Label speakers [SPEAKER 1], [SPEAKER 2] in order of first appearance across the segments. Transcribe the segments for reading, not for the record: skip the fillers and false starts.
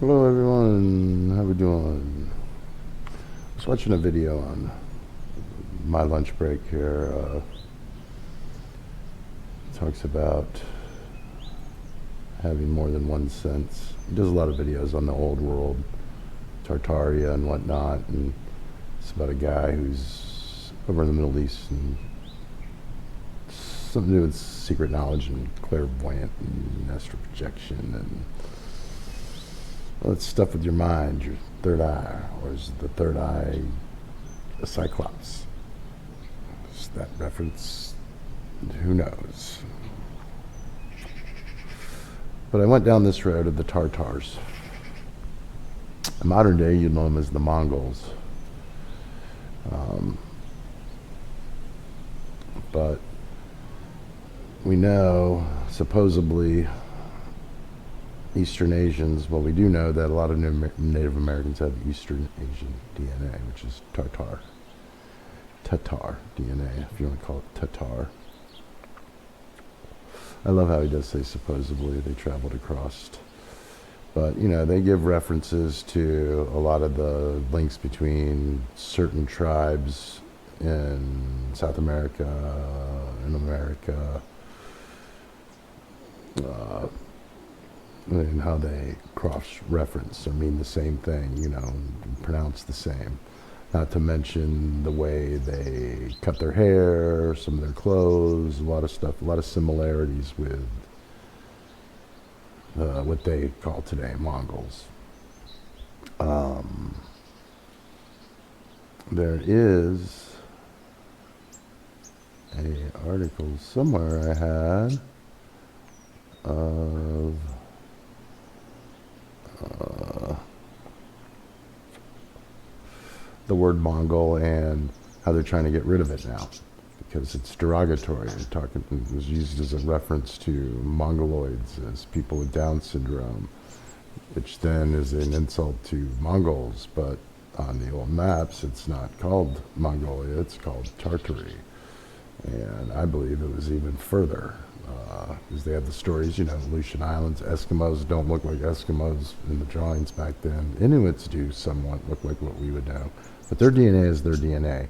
[SPEAKER 1] Hello everyone, how we doing? I was watching a video on my lunch break here. Talks about having more than one sense. He does a lot of videos on the old world, Tartaria and whatnot, and it's about a guy who's over in the Middle East and something to do with secret knowledge and clairvoyant and astral projection and well, it's stuff with your mind, your third eye, or is the third eye a cyclops? Is that reference? Who knows? But I went down this road of the Tartars. In modern day, you know them as the Mongols. But we know, supposedly, Eastern Asians, well, we do know that a lot of Native Americans have Eastern Asian DNA, which is Tartar. Tatar DNA, if you want to call it Tatar. I love how he does say supposedly they traveled across. But, you know, they give references to a lot of the links between certain tribes in South America, in America, and how they cross-reference or mean the same thing, you know, pronounce the same. Not to mention the way they cut their hair, some of their clothes, a lot of stuff, a lot of similarities with what they call today Mongols. There is an article somewhere I had of the word Mongol and how they're trying to get rid of it now because it's derogatory. It was used as a reference to Mongoloids as people with Down syndrome, which then is an insult to Mongols. But on the old maps, it's not called Mongolia; it's called Tartary. And I believe it was even further, because they have the stories, you know, Aleutian Islands, Eskimos don't look like Eskimos in the drawings back then. Inuits do somewhat look like what we would know. But their DNA is their DNA,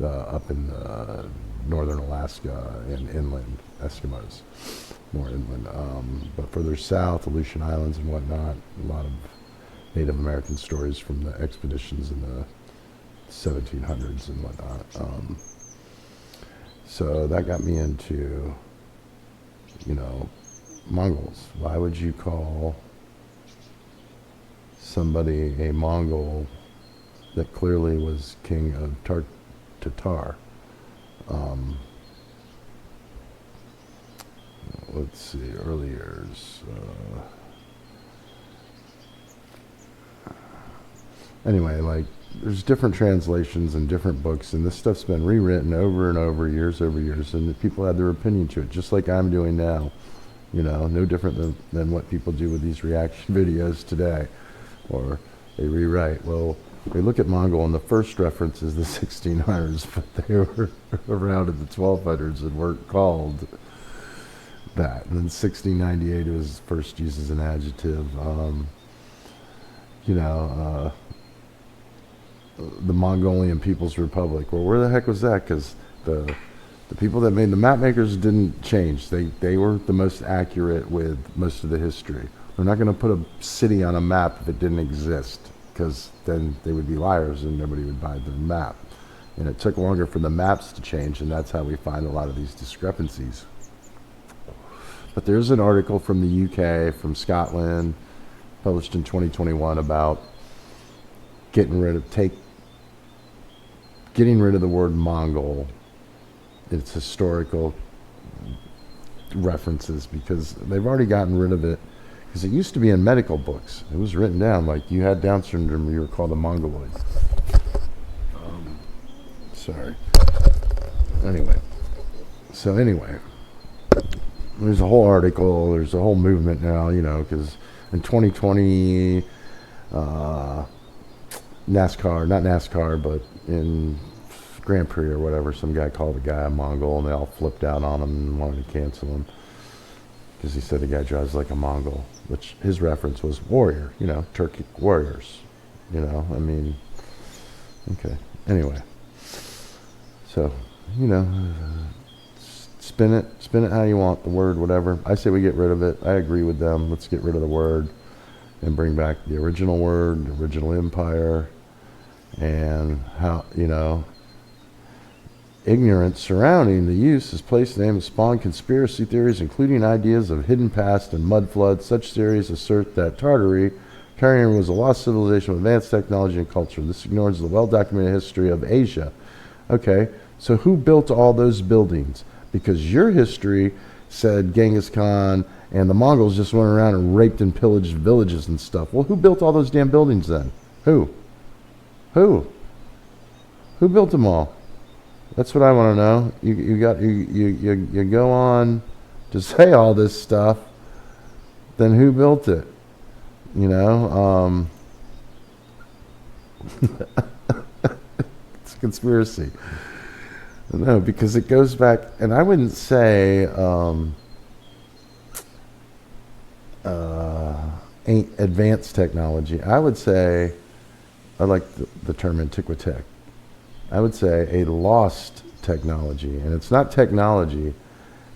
[SPEAKER 1] up in northern Alaska and inland, Eskimos, more inland. But further south, Aleutian Islands and whatnot, a lot of Native American stories from the expeditions in the 1700s and whatnot. So that got me into, you know, Mongols. Why would you call somebody a Mongol that clearly was king of Tatar? Let's see, early years. Anyway, like, there's different translations and different books, and this stuff's been rewritten over and over years, and the people had their opinion to it, just like I'm doing now. You know, no different than what people do with these reaction videos today, or they rewrite. Well, we look at Mongol, and the first reference is the 1600s, but they were around in the 1200s and weren't called that. And then 1698 it was first used as an adjective. The Mongolian People's Republic. Well, where the heck was that? Because the people that made the map makers didn't change. They were the most accurate with most of the history. They're not going to put a city on a map if it didn't exist, because then they would be liars and nobody would buy the map. And it took longer for the maps to change, and that's how we find a lot of these discrepancies. But there's an article from the UK, from Scotland, published in 2021 about getting rid of the word Mongol, its historical references, because they've already gotten rid of it. Because it used to be in medical books. It was written down like you had Down syndrome, you were called a Mongoloid. Sorry. Anyway, there's a whole article. There's a whole movement now. You know, because in 2020. NASCAR, not NASCAR, but in Grand Prix or whatever, some guy called a guy a Mongol, and they all flipped out on him and wanted to cancel him. because he said the guy drives like a Mongol, which his reference was warrior, Turkic warriors, I mean, okay. Anyway, so, spin it how you want, the word, whatever. I say we get rid of it. I agree with them. Let's get rid of the word and bring back the original word, the original empire, and how, ignorance surrounding the use has placed the name and spawned conspiracy theories, including ideas of hidden past and mud floods. Such theories assert that Tartarian was a lost civilization with advanced technology and culture. This ignores the well-documented history of Asia. Okay, so who built all those buildings? Because your history said Genghis Khan and the Mongols just went around and raped and pillaged villages and stuff. Well, who built all those damn buildings then? Who? Who built them all? That's what I want to know. You go on to say all this stuff, then who built it? It's a conspiracy. No, because it goes back, and I wouldn't say advanced technology. I would say, I like the term antiquitech. I would say a lost technology, and it's not technology,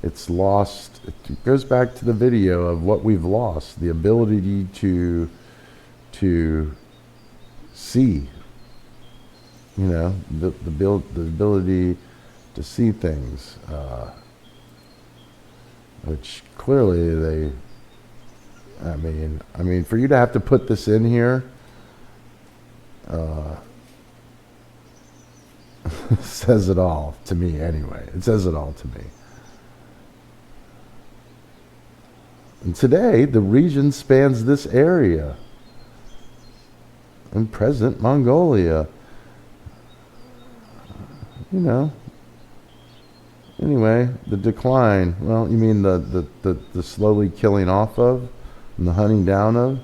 [SPEAKER 1] it's lost. It goes back to the video of what we've lost, the ability to see, the ability to see things, which clearly I mean, for you to have to put this in here, says it all to me anyway. It says it all to me. And today, the region spans this area in present Mongolia. Anyway, the decline. Well, you mean the slowly killing off of and the hunting down of?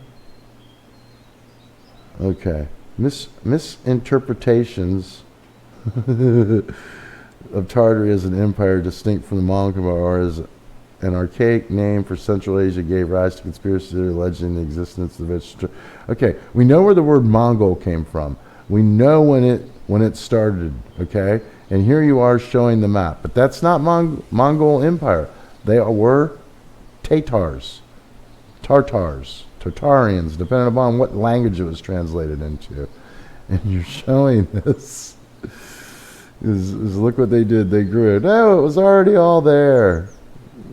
[SPEAKER 1] Okay. Misinterpretations of Tartary as an empire distinct from the Mongol or as an archaic name for Central Asia gave rise to conspiracy theory alleging the existence of its. Okay, we know where the word Mongol came from. We know when it started. Okay, and here you are showing the map, but that's not Mongol Empire. They were Tartars, Tartarians, depending upon what language it was translated into. And you're showing this. Is look what they did. They grew it. No, it was already all there.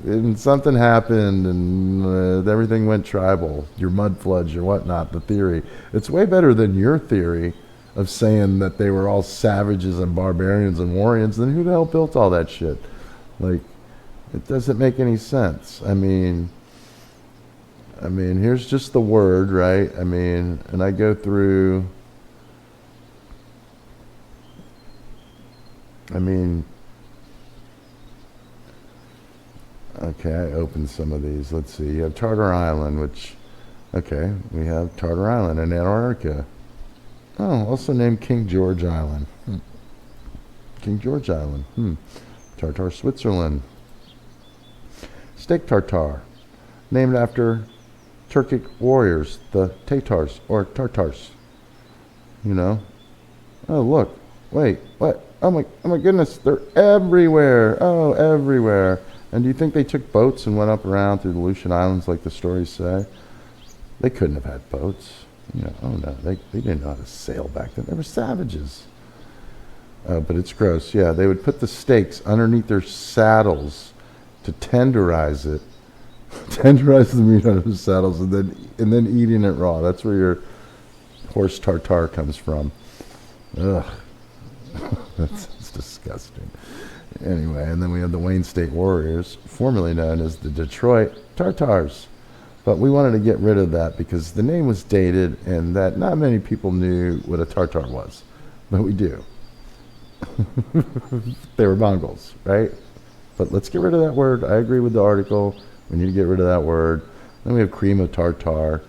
[SPEAKER 1] And something happened, and everything went tribal. Your mud floods, your whatnot, the theory. It's way better than your theory of saying that they were all savages and barbarians and warriors. Then who the hell built all that shit? Like, it doesn't make any sense. I mean, here's just the word, right? And I go through. Okay, I opened some of these. Let's see. You have Tartar Island, which, okay, we have Tartar Island in Antarctica. Oh, also named King George Island. King George Island. Tartar, Switzerland. Steak tartar, named after Turkic warriors, the Tatars or Tartars. Oh, look. Wait, what? Oh my goodness, they're everywhere. Oh, everywhere. And do you think they took boats and went up around through the Aleutian Islands like the stories say? They couldn't have had boats. Oh no, they didn't know how to sail back then. They were savages. But it's gross. Yeah, they would put the steaks underneath their saddles to tenderize it. Tenderize the meat out of the saddles and then eating it raw. That's where your horse tartar comes from. Ugh. That's disgusting. Anyway, and then we have the Wayne State Warriors, formerly known as the Detroit Tartars. But we wanted to get rid of that because the name was dated and that not many people knew what a Tartar was. But we do. They were Mongols, right? But let's get rid of that word. I agree with the article. We need to get rid of that word. Then we have cream of tartar.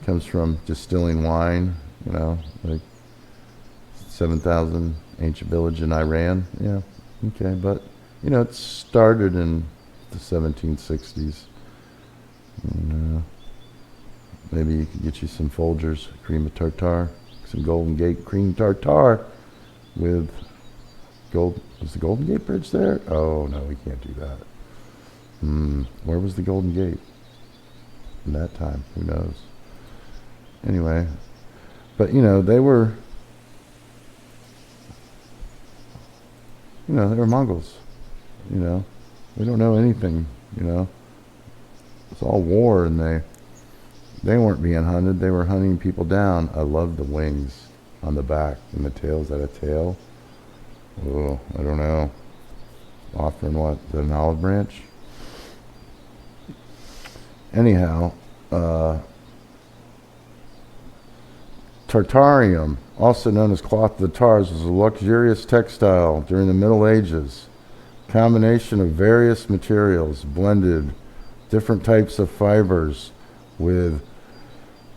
[SPEAKER 1] Comes from distilling wine, like 7,000 ancient village in Iran. Yeah, okay, but it started in the 1760s. Maybe you could get you some Folgers, cream of tartar, some Golden Gate cream tartar with gold. Was the Golden Gate Bridge there? Oh no, we can't do that. Where was the Golden Gate in that time? Who knows? Anyway, but they were, they were Mongols. We don't know anything. It's all war, and they weren't being hunted. They were hunting people down. I love the wings on the back and the tail. Is that a tail? Oh, I don't know. Offering what? An olive branch? Anyhow, Tartarium, also known as cloth of the Tars, was a luxurious textile during the Middle Ages. Combination of various materials, blended different types of fibers with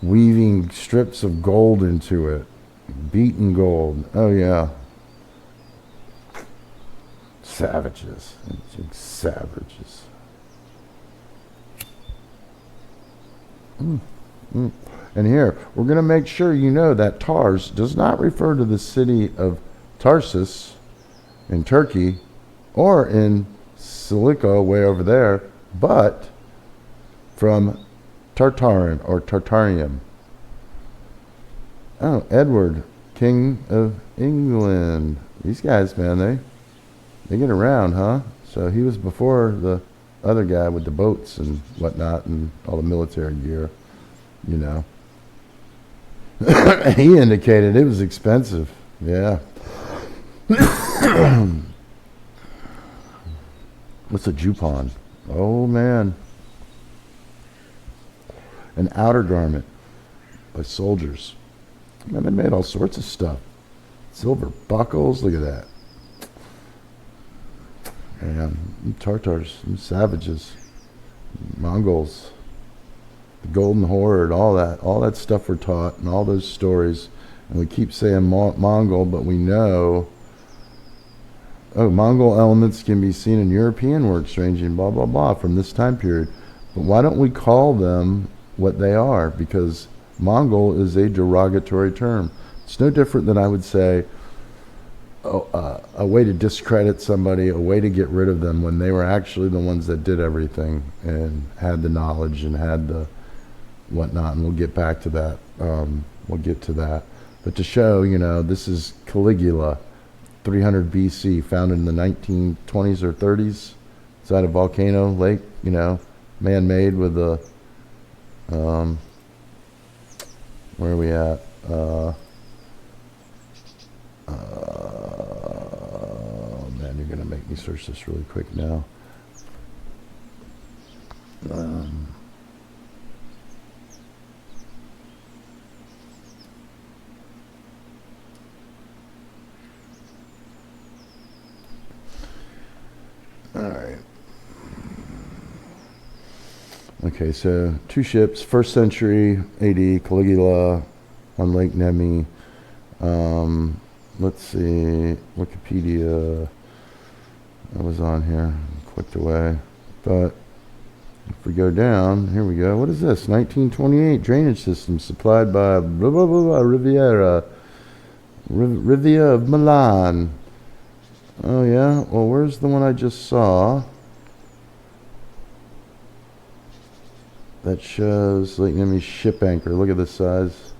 [SPEAKER 1] weaving strips of gold into it. Beaten gold. Oh yeah. Savages. Savages. And here, we're going to make sure you know that Tars does not refer to the city of Tarsus in Turkey or in Cilicia way over there, but from Tartarin or Tartarium. Oh, Edward, King of England. These guys, man, they get around, huh? So he was before the other guy with the boats and whatnot and all the military gear, He indicated it was expensive. Yeah. What's a jupon? Oh, man. An outer garment by soldiers. Man, they made all sorts of stuff. Silver buckles, look at that. And Tartars, savages, Mongols, the Golden Horde, all that stuff we're taught, and all those stories. And we keep saying Mongol, but we know, Mongol elements can be seen in European works ranging blah, blah, blah from this time period. But why don't we call them what they are? Because Mongol is a derogatory term. It's no different than I would say a way to discredit somebody, a way to get rid of them when they were actually the ones that did everything and had the knowledge and had the whatnot. And we'll get back to that. We'll get to that. But to show, this is Caligula, 300 BC, founded in the 1920s or 30s. It's at a volcano lake, man-made with a, where are we at? Man, you're going to make me search this really quick now. All right. Okay, so 2 ships, 1st century AD, Caligula on Lake Nemi. Let's see, Wikipedia, I was on here, clicked away, but if we go down, here we go, what is this, 1928 drainage system supplied by blah, blah, blah, blah, Riviera of Milan. Oh yeah, well where's the one I just saw that shows Lake Nemi's ship anchor? Look at this size.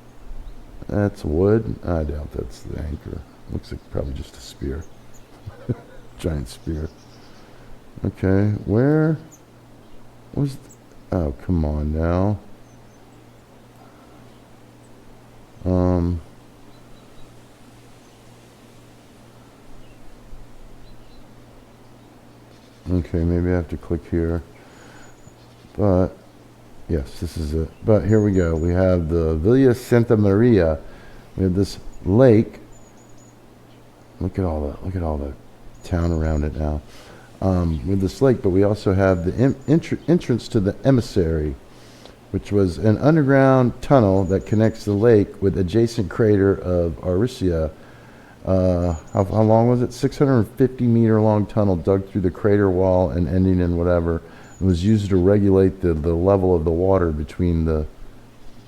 [SPEAKER 1] That's wood. I doubt that's the anchor. Looks like probably just a spear. Giant spear. Okay, where was... Oh, come on now. Okay, maybe I have to click here. But... yes, this is it. But here we go. We have the Villa Santa Maria. We have this lake. Look at all the town around it now. With this lake, but we also have the entrance to the emissary, which was an underground tunnel that connects the lake with adjacent crater of Aricia. How long was it? 650-meter long tunnel dug through the crater wall and ending in whatever. It was used to regulate the level of the water between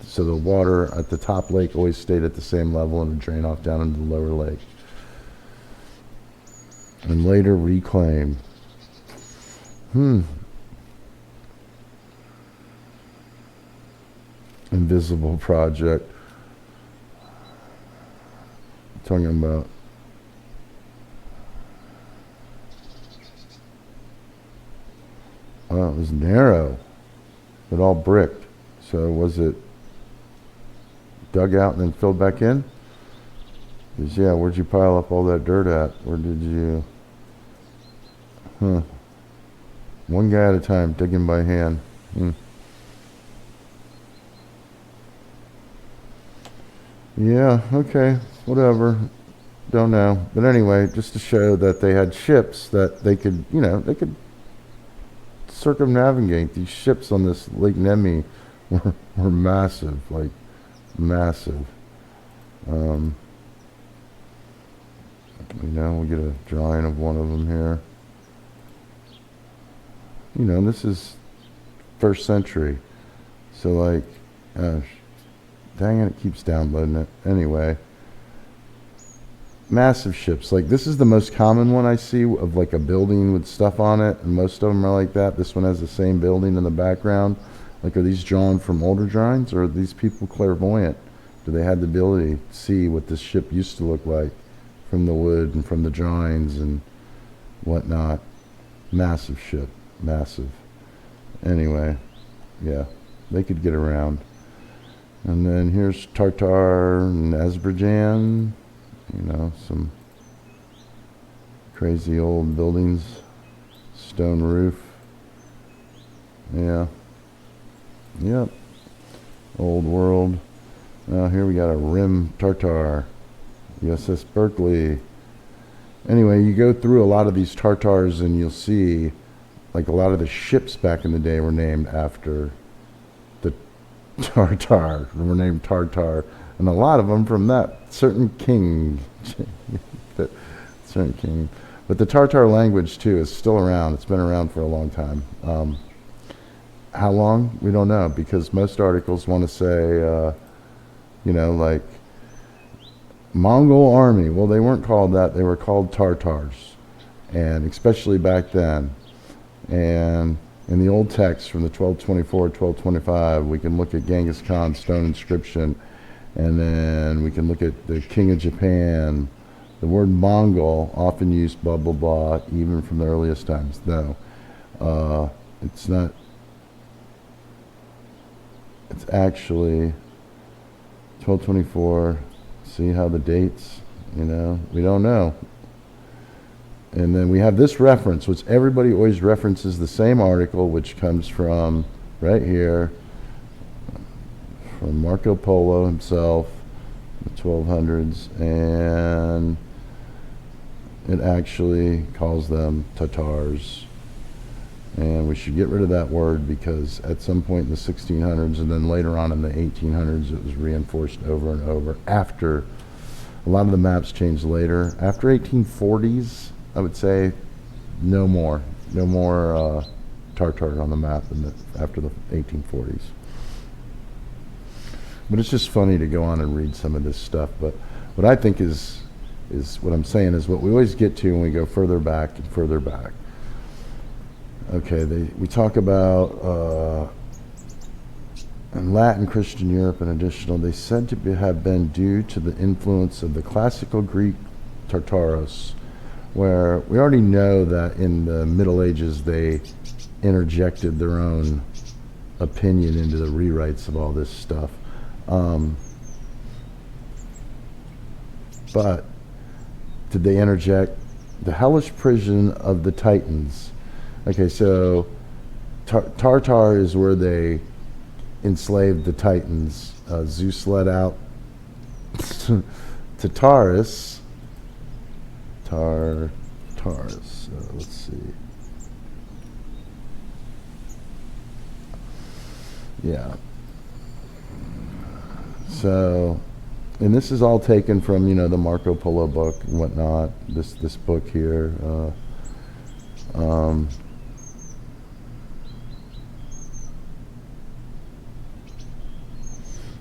[SPEAKER 1] so the water at the top lake always stayed at the same level and would drain off down into the lower lake. And later reclaimed. Invisible project. Talking about it was narrow, but all bricked. So was it dug out and then filled back in? Because yeah, where'd you pile up all that dirt at? Where did you? One guy at a time, digging by hand. Yeah, okay, whatever. Don't know. But anyway, just to show that they had ships that they could, they could circumnavigate. These ships on this Lake Nemi were massive, like massive. We get a drawing of one of them here. This is 1st century. So like, dang it keeps downloading it. Anyway, massive ships. Like this is the most common one I see of like a building with stuff on it, and most of them are like that. This one has the same building in the background. Like, are these drawn from older drawings, or are these people clairvoyant? Do they have the ability to see what this ship used to look like from the wood and from the drawings and whatnot? Massive ship, massive. Anyway, yeah, they could get around. And then here's Tartar and Azerbaijan. Some crazy old buildings, stone roof. Yeah. Yep. Old world. Now here we got a Rim Tartar, USS Berkeley. Anyway, you go through a lot of these Tartars and you'll see, like, a lot of the ships back in the day were named after the Tartar. Were named Tartar. And a lot of them from that certain king. But the Tartar language, too, is still around. It's been around for a long time. How long? We don't know, because most articles want to say, like, Mongol army. Well, they weren't called that. They were called Tartars, and especially back then. And in the old text from the 1224, 1225, we can look at Genghis Khan's stone inscription, and then we can look at the King of Japan. The word Mongol, often used blah, blah, blah, even from the earliest times. No, it's not. It's actually 1224. See how the dates, we don't know. And then we have this reference, which everybody always references the same article, which comes from right here, from Marco Polo himself, the 1200s, and it actually calls them Tatars. And we should get rid of that word, because at some point in the 1600s and then later on in the 1800s, it was reinforced over and over. After a lot of the maps changed later. After 1840s, I would say no more Tartar on the map after the 1840s. But it's just funny to go on and read some of this stuff. But what I think is what I'm saying is what we always get to when we go further back and further back. Okay, we talk about in Latin Christian Europe and additional, they said to have been due to the influence of the classical Greek Tartarus, where we already know that in the Middle Ages they interjected their own opinion into the rewrites of all this stuff. But did they interject the hellish prison of the Titans? Okay, so Tartar is where they enslaved the Titans. Zeus let out Tartarus. Let's see. Yeah. So And this is all taken from, the Marco Polo book and whatnot. This book here. Um,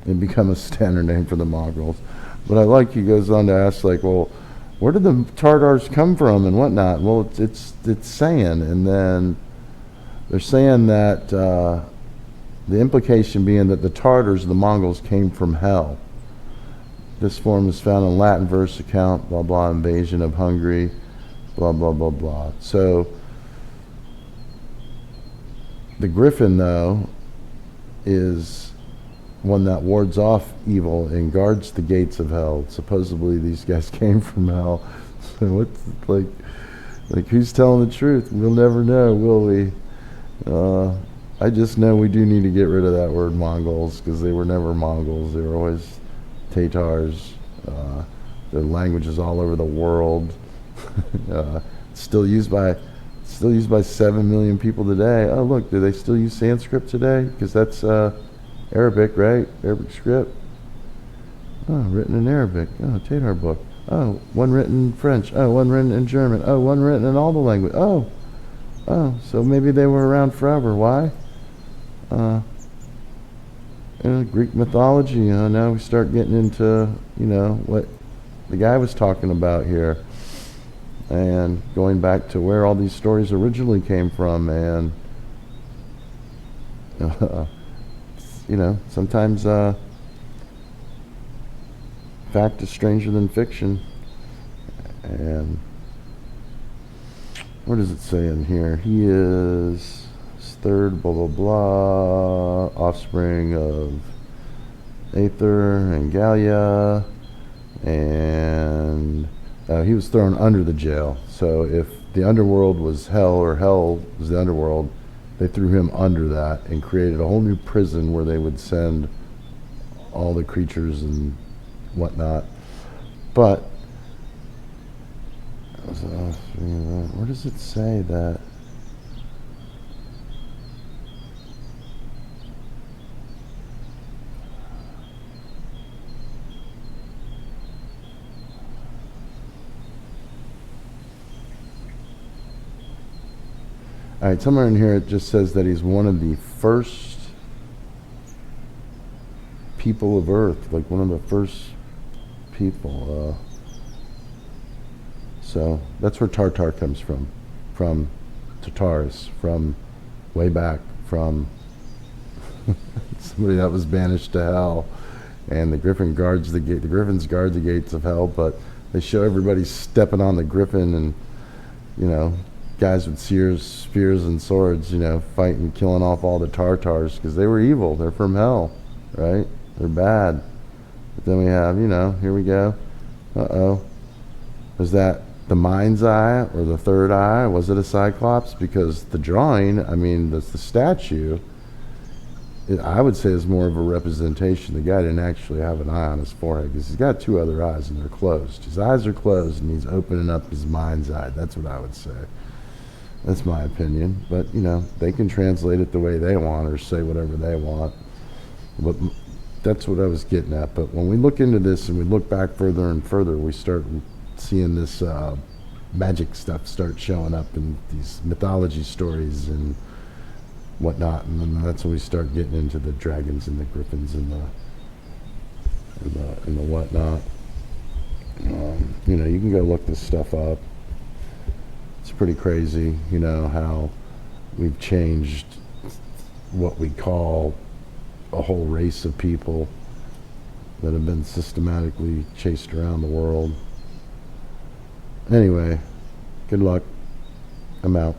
[SPEAKER 1] it become a standard name for the Mongols. But I like, he goes on to ask, like, well, where did the Tartars come from and whatnot? Well, it's saying, and then they're saying that the implication being that the Tartars, the Mongols, came from hell. This form is found in Latin verse account, blah, blah, invasion of Hungary, blah, blah, blah, blah. So the griffin, though, is one that wards off evil and guards the gates of hell. Supposedly these guys came from hell. So what's, like who's telling the truth? We'll never know, will we? I just know we do need to get rid of that word Mongols, because they were never Mongols. They were always Tatars. Their language is all over the world. Still used by 7 million people today. Oh, look, do they still use Sanskrit today? Because that's Arabic, right? Arabic script. Oh, written in Arabic. Oh, Tatar book. Oh, one written in French. Oh, one written in German. Oh, one written in all the language. Oh, so maybe they were around forever. Why? Greek mythology. Now we start getting into, what the guy was talking about here, and going back to where all these stories originally came from, and sometimes fact is stranger than fiction. And what does it say in here? He is third, blah, blah, blah, offspring of Aether and Gallia, and he was thrown under the jail. So if the underworld was hell, or hell was the underworld, they threw him under that and created a whole new prison where they would send all the creatures and whatnot. But where does it say that? All right, somewhere in here it just says that he's one of the first people of Earth, like one of the first people. So that's where Tartar comes from Tartarus, from way back, from somebody that was banished to hell. And the griffin guards the gate. The griffins guard the gates of hell, but they show everybody stepping on the griffin, and guys with spears and swords, fighting, killing off all the Tartars, because they were evil. They're from hell, right? They're bad. But then we have, here we go. Was that the mind's eye or the third eye? Was it a cyclops? Because the drawing, the statue, I would say is more of a representation. The guy didn't actually have an eye on his forehead, because he's got two other eyes and they're closed. His eyes are closed and he's opening up his mind's eye. That's what I would say. That's my opinion. But, they can translate it the way they want or say whatever they want. But that's what I was getting at. But when we look into this and we look back further and further, we start seeing this magic stuff start showing up in these mythology stories and whatnot. And then that's when we start getting into the dragons and the griffins and the whatnot. You can go look this stuff up. It's pretty crazy, how we've changed what we call a whole race of people that have been systematically chased around the world. Anyway, good luck. I'm out.